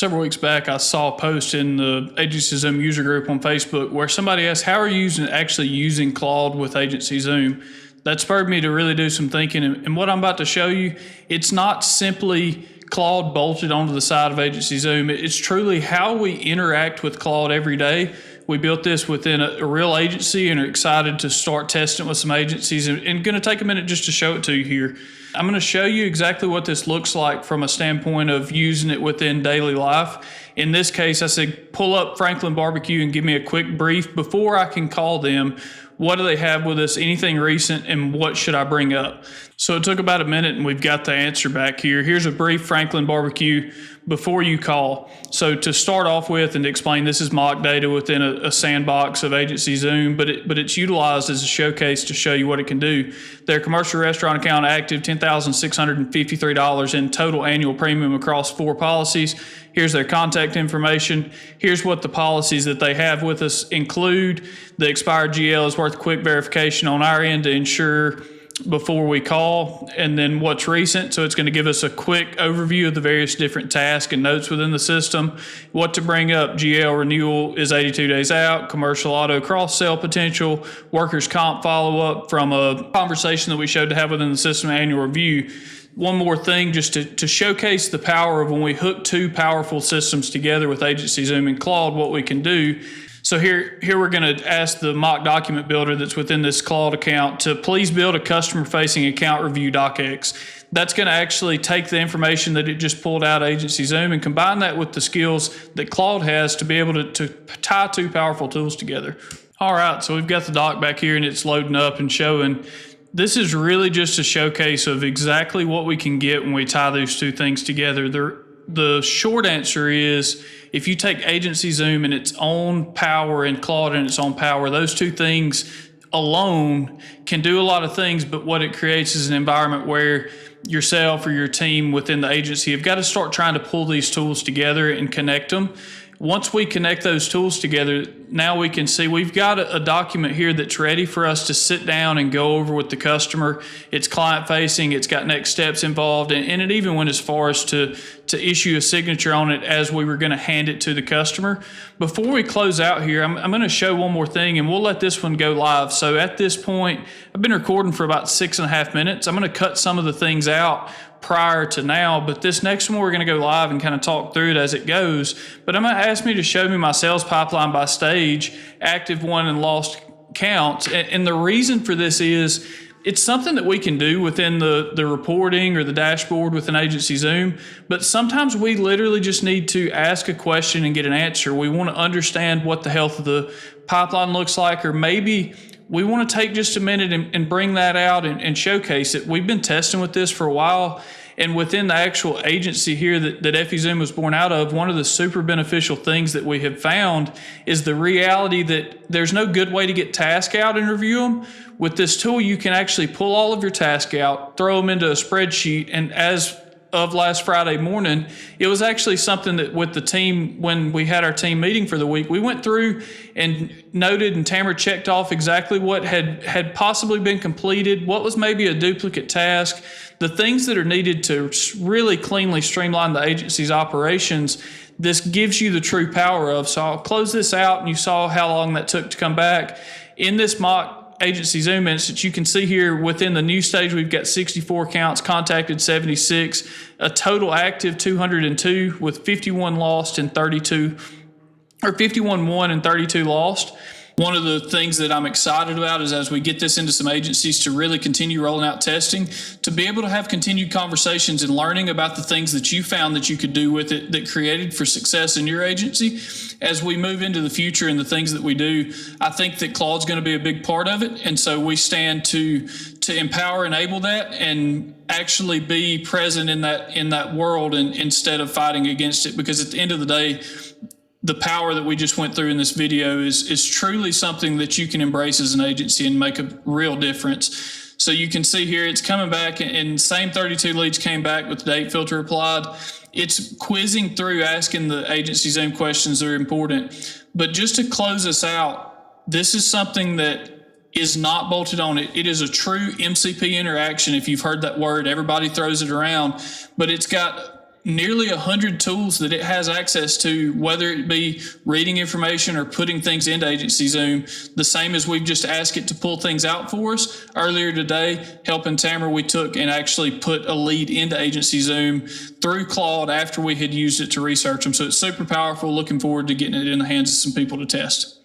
Several weeks back, I saw a post in the AgencyZoom user group on Facebook where somebody asked, how are you actually using Claude with AgencyZoom? That spurred me to really do some thinking. And what I'm about to show you, it's not simply Claude bolted onto the side of AgencyZoom. It's truly how we interact with Claude every day. We built this within a real agency and are excited to start testing with some agencies, and going to take a minute just to show it to you here. I'm going to show you exactly what this looks like from a standpoint of using it within daily life. In this case, I said, pull up Franklin BBQ and give me a quick brief before I can call them. What do they have with us? Anything recent, and what should I bring up? So it took about a minute, and we've got the answer back here. Here's a brief Franklin BBQ before you call. So to start off with and to explain, this is mock data within a sandbox of AgencyZoom, but it's utilized as a showcase to show you what it can do. Their commercial restaurant account active, $10,653 in total annual premium across 4 policies. Here's their contact information. Here's what the policies that they have with us include. The expired GL is worth a quick verification on our end to ensure before we call, and then what's recent. So it's going to give us a quick overview of the various different tasks and notes within the system. What to bring up: GL renewal is 82 days out, commercial auto cross-sell potential, workers' comp follow-up from a conversation that we showed to have within the system annual review. One more thing just to showcase the power of when we hook 2 powerful systems together with AgencyZoom and Claude, what we can do. So here we're going to ask the mock document builder that's within this Claude account to please build a customer-facing account review docx. That's going to actually take the information that it just pulled out of AgencyZoom and combine that with the skills that Claude has to be able to tie 2 powerful tools together. All right, so we've got the doc back here and it's loading up and showing. This is really just a showcase of exactly what we can get when we tie those 2 things together. The short answer is, if you take AgencyZoom and its own power and Claude and its own power, those 2 things alone can do a lot of things, but what it creates is an environment where yourself or your team within the agency have got to start trying to pull these tools together and connect them. Once we connect those tools together, now we can see we've got a document here that's ready for us to sit down and go over with the customer. It's client facing, it's got next steps involved, and it even went as far as to issue a signature on it as we were going to hand it to the customer. Before we close out here, I'm going to show one more thing, and we'll let this one go live. So at this point, I've been recording for about 6.5 minutes. I'm going to cut some of the things out prior to now, but this next one we're going to go live and kind of talk through it as it goes. But I'm going to ask me to show me my sales pipeline by stage, active, won, and lost counts. And the reason for this is it's something that we can do within the reporting or the dashboard within AgencyZoom, but sometimes we literally just need to ask a question and get an answer. We want to understand what the health of the pipeline looks like, or maybe we want to take just a minute and bring that out and showcase it. We've been testing with this for a while, and within the actual agency here that EffiZoom was born out of, one of the super beneficial things that we have found is the reality that there's no good way to get tasks out and review them. With this tool, you can actually pull all of your tasks out, throw them into a spreadsheet, and as of last Friday morning, it was actually something that with the team, when we had our team meeting for the week, we went through and noted, and Tamara checked off exactly what had possibly been completed, what was maybe a duplicate task, the things that are needed to really cleanly streamline the agency's operations. This gives you the true power of. So I'll close this out, and you saw how long that took to come back. In this mock AgencyZoom instance, you can see here within the new stage, we've got 64 counts, contacted 76, a total active 202 with 51 lost and 32, or 51 won and 32 lost. One of the things that I'm excited about is as we get this into some agencies to really continue rolling out testing, to be able to have continued conversations and learning about the things that you found that you could do with it that created for success in your agency. As we move into the future and the things that we do, I think that Claude's going to be a big part of it. And so we stand to empower, enable that, and actually be present in that world, and instead of fighting against it. Because at the end of the day, the power that we just went through in this video is truly something that you can embrace as an agency and make a real difference. So you can see here, it's coming back, and same 32 leads came back with the date filter applied. It's quizzing through, asking the AgencyZoom questions that are important. But just to close us out, this is something that is not bolted on it. It is a true MCP interaction. If you've heard that word, everybody throws it around, but it's got nearly 100 tools that it has access to, whether it be reading information or putting things into AgencyZoom, the same as we've just asked it to pull things out for us. Earlier today, helping Tamara, we took and actually put a lead into AgencyZoom through Claude after we had used it to research them. So it's super powerful. Looking forward to getting it in the hands of some people to test.